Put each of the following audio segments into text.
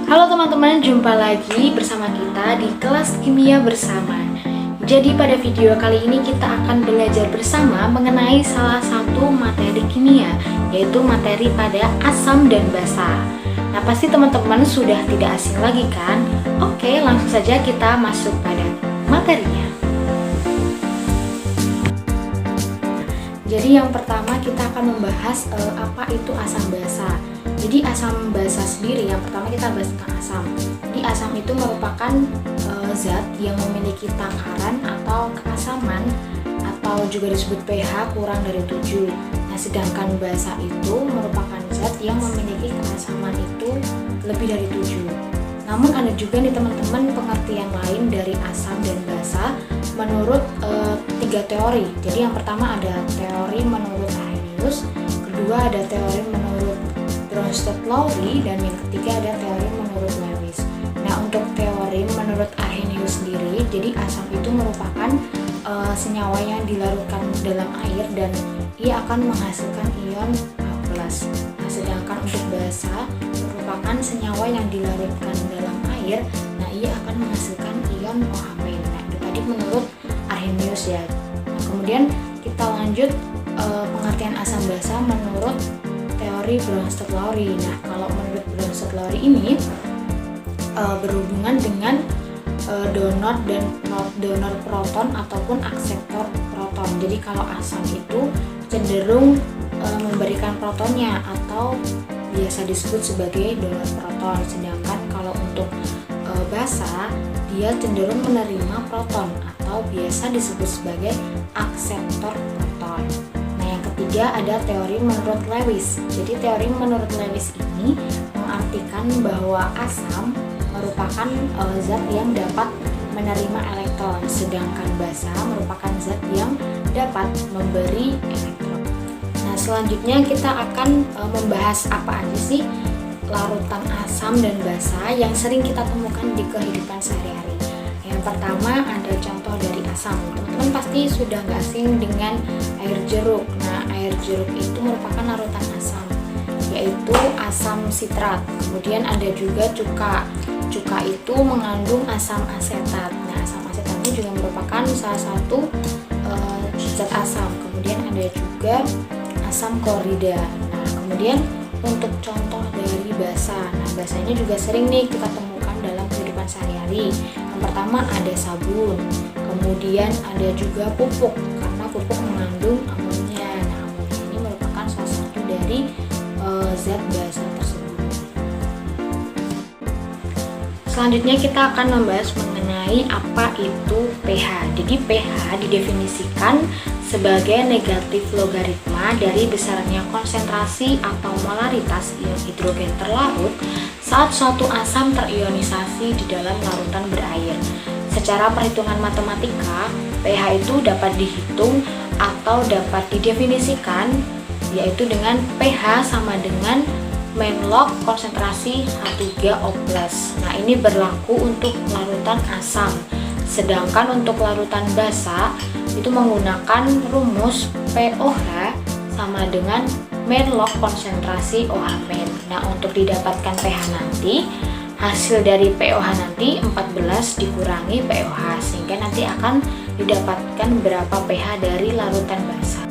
Halo teman-teman, jumpa lagi bersama kita di kelas kimia bersama. Jadi pada video kali ini kita akan belajar bersama mengenai salah satu materi kimia, yaitu materi pada asam dan basa. Nah, pasti teman-teman sudah tidak asing lagi kan? Oke, langsung saja kita masuk pada materinya. Jadi yang pertama kita akan membahas apa itu asam basa. Jadi asam basa sendiri, yang pertama kita bahas tentang asam. Jadi asam itu merupakan zat yang memiliki takaran atau keasaman atau juga disebut pH kurang dari 7. Nah, sedangkan basa itu merupakan zat yang memiliki keasaman itu lebih dari 7. Namun ada juga nih teman-teman pengertian lain dari asam dan basa menurut 3 teori. Jadi yang pertama ada teori menurut Arrhenius, kedua ada teori menurut Bronsted-Lowry, dan yang ketiga ada teori menurut Lewis. Nah, untuk teori menurut Arrhenius sendiri, jadi asam itu merupakan senyawa yang dilarutkan dalam air dan ia akan menghasilkan ion H+. Nah, sedangkan untuk basa merupakan senyawa yang dilarutkan dalam air, nah ia akan menghasilkan ion OH-. Nah, itu tadi menurut Arrhenius ya. Nah, kemudian kita lanjut pengertian asam basa menurut teori Bronsted-Lowry. Nah, kalau menurut Bronsted-Lowry ini berhubungan dengan donor dan donor proton ataupun akseptor proton. Jadi kalau asam itu cenderung memberikan protonnya atau biasa disebut sebagai donor proton, sedangkan kalau untuk basa dia cenderung menerima proton atau biasa disebut sebagai akseptor proton. Nah, yang ketiga ada teori menurut Lewis. Jadi teori menurut Lewis ini mengartikan bahwa asam merupakan zat yang dapat menerima elektron, sedangkan basa merupakan zat yang dapat memberi elektron. Nah, selanjutnya kita akan membahas apa aja sih larutan asam dan basa yang sering kita temukan di kehidupan sehari-hari. Yang pertama ada contoh dari asam. Teman-teman pasti sudah gak asing dengan air jeruk. Nah, air jeruk itu merupakan larutan asam, yaitu asam sitrat. Kemudian ada juga cuka. Cuka itu mengandung asam asetat. Nah, asam asetat ini juga merupakan salah satu zat asam. Kemudian ada juga asam klorida. Nah, kemudian untuk contoh dari basa. Nah, basanya juga sering nih kita temukan dalam kehidupan sehari-hari. Yang pertama ada sabun. Kemudian ada juga pupuk, karena pupuk mengandung amonia. Nah, amonia ini merupakan salah satu dari zat basa tersebut. Selanjutnya kita akan membahas mengenai apa itu pH. Jadi pH didefinisikan sebagai negatif logaritma dari besarnya konsentrasi atau molaritas ion hidrogen terlarut saat suatu asam terionisasi di dalam larutan berair. Secara perhitungan matematika, pH itu dapat dihitung atau dapat didefinisikan yaitu dengan pH sama dengan log konsentrasi H3O+. Nah, ini berlaku untuk larutan asam. Sedangkan untuk larutan basa itu menggunakan rumus POH sama dengan log konsentrasi OH-. Nah, untuk didapatkan pH nanti, hasil dari POH nanti 14 dikurangi POH, sehingga nanti akan didapatkan berapa pH dari larutan basa.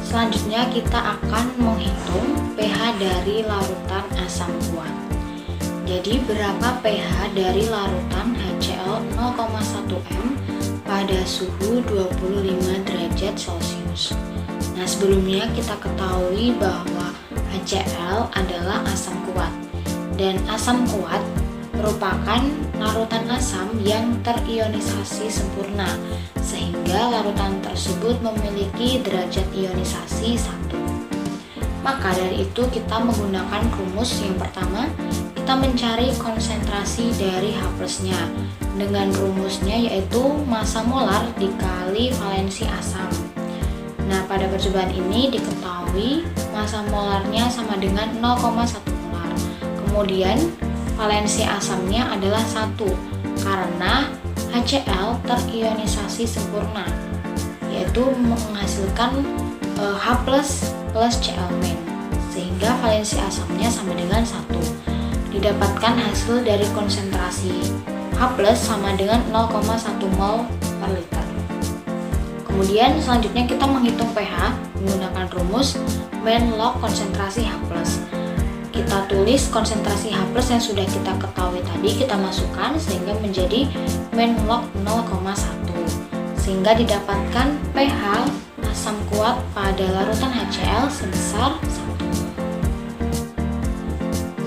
Selanjutnya kita akan menghitung pH dari larutan asam kuat. Jadi berapa pH dari larutan HCl 0,1 m pada suhu 25 derajat Celcius. Nah, sebelumnya kita ketahui bahwa HCl adalah asam kuat, dan asam kuat merupakan larutan asam yang terionisasi sempurna, sehingga larutan tersebut memiliki derajat ionisasi 1. Maka dari itu kita menggunakan rumus yang pertama, kita mencari konsentrasi dari H+-nya dengan rumusnya yaitu massa molar dikali valensi asam. Nah, pada percobaan ini diketahui massa molarnya sama dengan 0,1 molar. Kemudian valensi asamnya adalah 1 karena HCl terionisasi sempurna, yaitu menghasilkan H+ plus Cl-, sehingga valensi asamnya sama dengan 1. didapatkan hasil dari konsentrasi H+ sama dengan 0,1 mol per liter. Kemudian selanjutnya kita menghitung pH menggunakan rumus main log konsentrasi H+. Kita tulis konsentrasi H+ yang sudah kita ketahui tadi, kita masukkan sehingga menjadi main log 0,1, sehingga didapatkan pH asam kuat pada larutan HCl sebesar 1.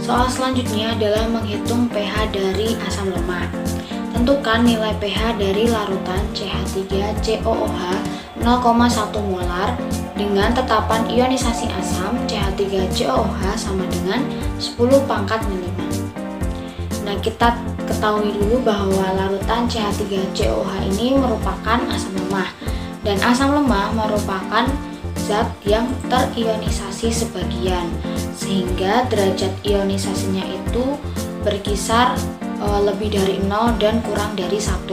Soal selanjutnya adalah menghitung pH dari asam lemah. Tentukan nilai pH dari larutan CH3COOH 0,1 molar dengan tetapan ionisasi asam CH3COOH sama dengan 10 pangkat ml. Nah, kita ketahui dulu bahwa larutan CH3COOH ini merupakan asam lemah, dan asam lemah merupakan zat yang terionisasi sebagian, sehingga derajat ionisasinya itu berkisar lebih dari 0 dan kurang dari 1.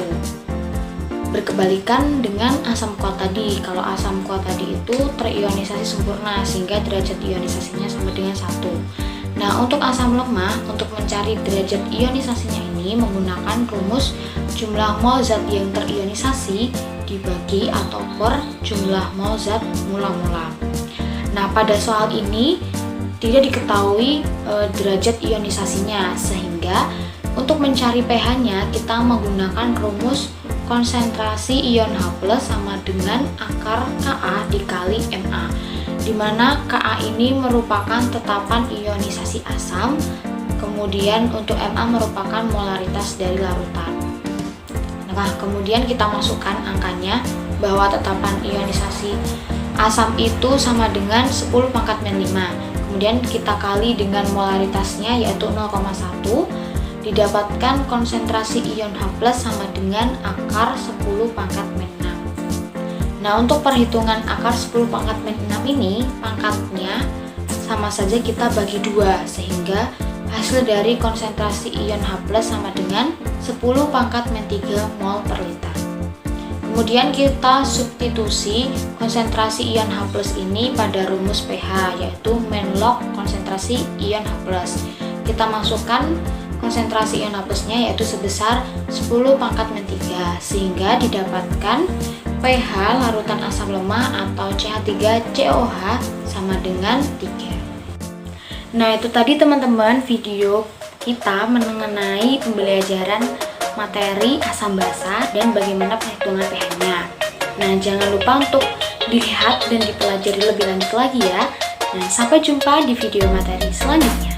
Berkebalikan dengan asam kuat tadi. Kalau asam kuat tadi itu terionisasi sempurna sehingga derajat ionisasinya sama dengan 1. Nah, untuk asam lemah, untuk mencari derajat ionisasinya ini menggunakan rumus jumlah mol zat yang terionisasi dibagi atau per jumlah mol zat mula-mula. Nah, pada soal ini tidak diketahui derajat ionisasinya, sehingga untuk mencari pH-nya kita menggunakan rumus konsentrasi ion H+ sama dengan akar Ka dikali Ma, di mana Ka ini merupakan tetapan ionisasi asam, kemudian untuk Ma merupakan molaritas dari larutan. Nah, kemudian kita masukkan angkanya bahwa tetapan ionisasi asam itu sama dengan 10 pangkat min 5. Kemudian kita kali dengan molaritasnya yaitu 0,1, didapatkan konsentrasi ion H+ sama dengan akar 10 pangkat min 6. Nah, untuk perhitungan akar 10 pangkat min 6 ini, pangkatnya sama saja kita bagi 2, sehingga hasil dari konsentrasi ion H+ sama dengan 10 pangkat min 3 mol per liter. Kemudian kita substitusi konsentrasi ion H+ ini pada rumus pH, yaitu main log konsentrasi ion H+. Kita masukkan konsentrasi ion H+-nya yaitu sebesar 10 pangkat min 3, sehingga didapatkan pH larutan asam lemah atau CH3COOH sama dengan 3. Nah, itu tadi teman-teman video kita mengenai pembelajaran materi asam basa dan bagaimana perhitungan pH-nya. Nah, jangan lupa untuk dilihat dan dipelajari lebih lanjut lagi ya. Nah, sampai jumpa di video materi selanjutnya.